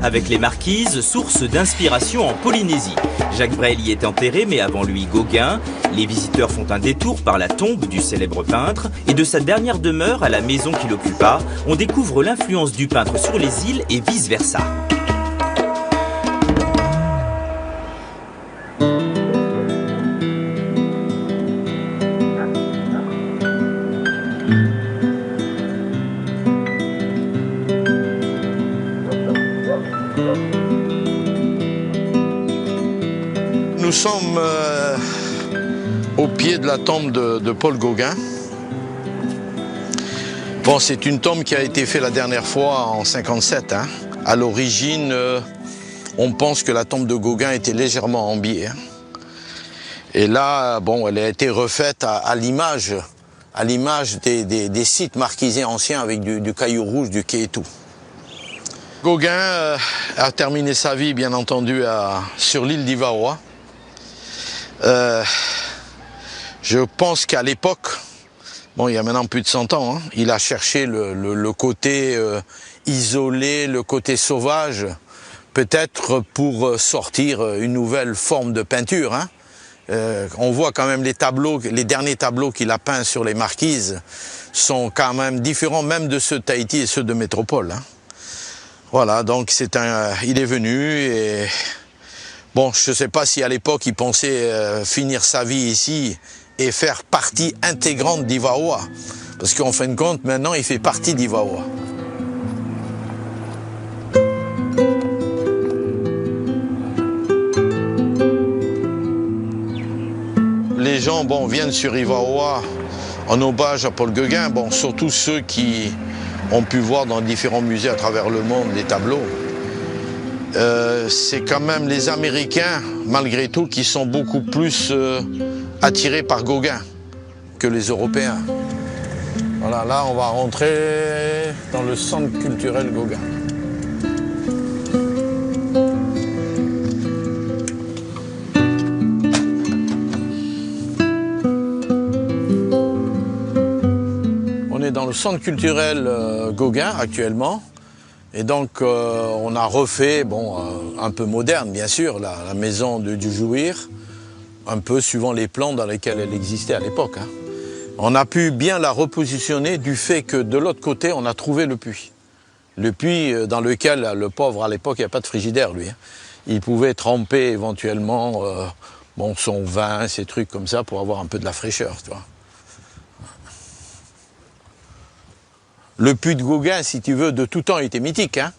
avec les marquises, source d'inspiration en Polynésie. Jacques Brel y est enterré, mais avant lui Gauguin. Les visiteurs font un détour par la tombe du célèbre peintre et de sa dernière demeure à la maison qu'il occupa, on découvre l'influence du peintre sur les îles et vice-versa. Nous sommes au pied de la tombe de Paul Gauguin. Bon, c'est une tombe qui a été faite la dernière fois en 57. Hein. À l'origine, on pense que la tombe de Gauguin était légèrement en biais. Hein. Et là, bon, elle a été refaite à l'image des sites marquisés anciens avec du caillou rouge, du quai et tout. Gauguin a terminé sa vie, bien entendu, sur l'île d'Ivaoa. Je pense qu'à l'époque, bon, il y a maintenant plus de 100 ans, hein, il a cherché le côté isolé, le côté sauvage, peut-être pour sortir une nouvelle forme de peinture. Hein. On voit quand même les derniers tableaux qu'il a peints sur les marquises sont quand même différents, même de ceux de Tahiti et ceux de Métropole. Hein. Voilà, donc il est venu et bon, je ne sais pas si à l'époque il pensait finir sa vie ici et faire partie intégrante d'Ivaoa. Parce qu'en fin de compte, maintenant, il fait partie d'Ivaoa. Les gens viennent sur Ivaoa en hommage à Paul Gauguin, surtout ceux qui ont pu voir dans différents musées à travers le monde les tableaux. C'est quand même les Américains, malgré tout, qui sont beaucoup plus attirés par Gauguin que les Européens. Voilà, là, on va rentrer dans le centre culturel Gauguin. On est dans le centre culturel Gauguin actuellement. Et donc, on a refait, un peu moderne, bien sûr, la maison du Jouir, un peu suivant les plans dans lesquels elle existait à l'époque. Hein. On a pu bien la repositionner du fait que de l'autre côté, on a trouvé le puits. Le puits dans lequel le pauvre, à l'époque, il n'y a pas de frigidaire, lui. Hein. Il pouvait tremper éventuellement son vin, ces trucs comme ça, pour avoir un peu de la fraîcheur, tu vois. Le puits de Gauguin, si tu veux, de tout temps était mythique. Hein.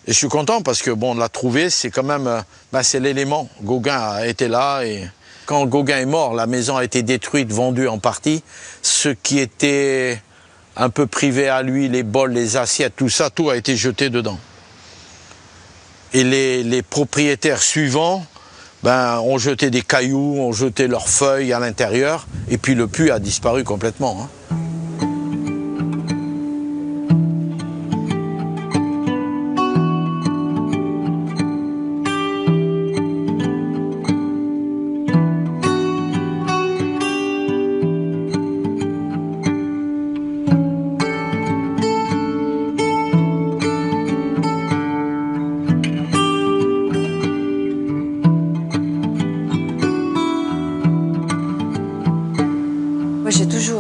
Et je suis content parce que, on l'a trouvé, c'est quand même, c'est l'élément. Gauguin a été là et quand Gauguin est mort, la maison a été détruite, vendue en partie. Ce qui était un peu privé à lui, les bols, les assiettes, tout ça, tout a été jeté dedans. Et les propriétaires suivants, ont jeté des cailloux, ont jeté leurs feuilles à l'intérieur et puis le puits a disparu complètement. Hein.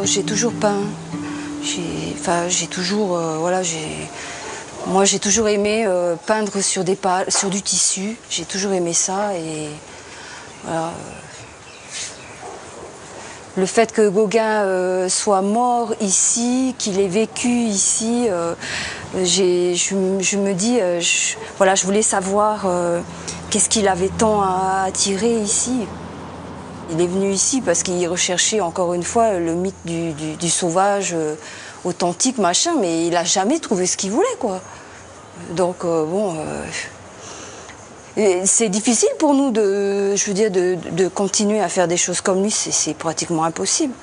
J'ai toujours peint. Moi, j'ai toujours aimé peindre sur du tissu. J'ai toujours aimé ça et voilà. Le fait que Gauguin soit mort ici, qu'il ait vécu ici, je me dis, je voulais savoir qu'est-ce qu'il avait tant à attirer ici. Il est venu ici parce qu'il recherchait encore une fois le mythe du sauvage authentique, machin, mais il n'a jamais trouvé ce qu'il voulait, quoi. Donc, c'est difficile pour nous de continuer à faire des choses comme lui, c'est pratiquement impossible.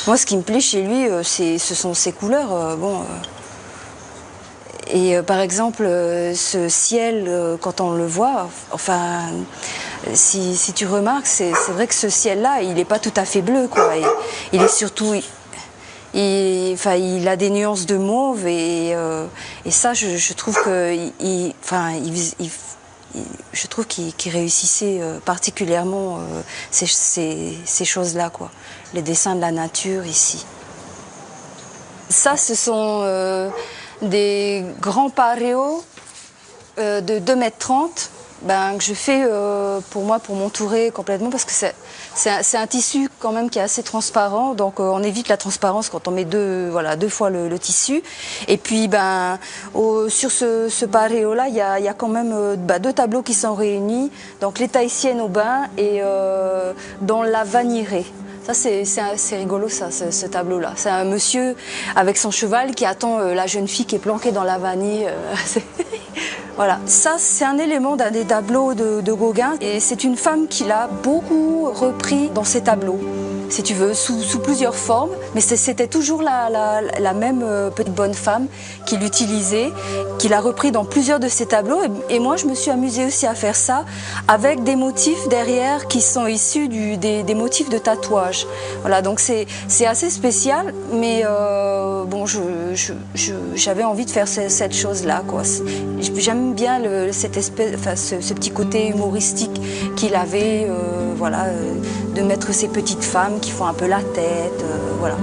Moi, ce qui me plaît chez lui, ce sont ses couleurs, Et par exemple, ce ciel, quand on le voit, si tu remarques, c'est vrai que ce ciel-là, il n'est pas tout à fait bleu, quoi. Il il a des nuances de mauve et ça, je trouve que je trouve qu'il réussissait particulièrement ces choses-là, quoi. Les dessins de la nature ici. Ça, ce sont des grands paréos de 2,30 m que je fais pour m'entourer complètement, parce que c'est un tissu quand même qui est assez transparent, donc on évite la transparence quand on met deux fois le tissu. Et puis sur ce paréo-là, il y a quand même 2 tableaux qui sont réunis, donc les Tahitiennes au bain et dans la vanirée. Ça, c'est rigolo, ça, ce tableau-là. C'est un monsieur avec son cheval qui attend la jeune fille qui est planquée dans la vanille. Voilà. Ça, c'est un élément d'un des tableaux de Gauguin. Et c'est une femme qui l'a beaucoup repris dans ses tableaux, si tu veux, sous plusieurs formes. Mais c'était toujours la même petite bonne femme qui l'utilisait, qui l'a repris dans plusieurs de ses tableaux. Et moi, je me suis amusée aussi à faire ça avec des motifs derrière qui sont issus des motifs de tatouage. Voilà, donc c'est assez spécial, mais bon, j'avais envie de faire cette chose-là, quoi. J'aime bien ce petit côté humoristique qu'il avait, voilà, de mettre ces petites femmes qui font un peu la tête, voilà.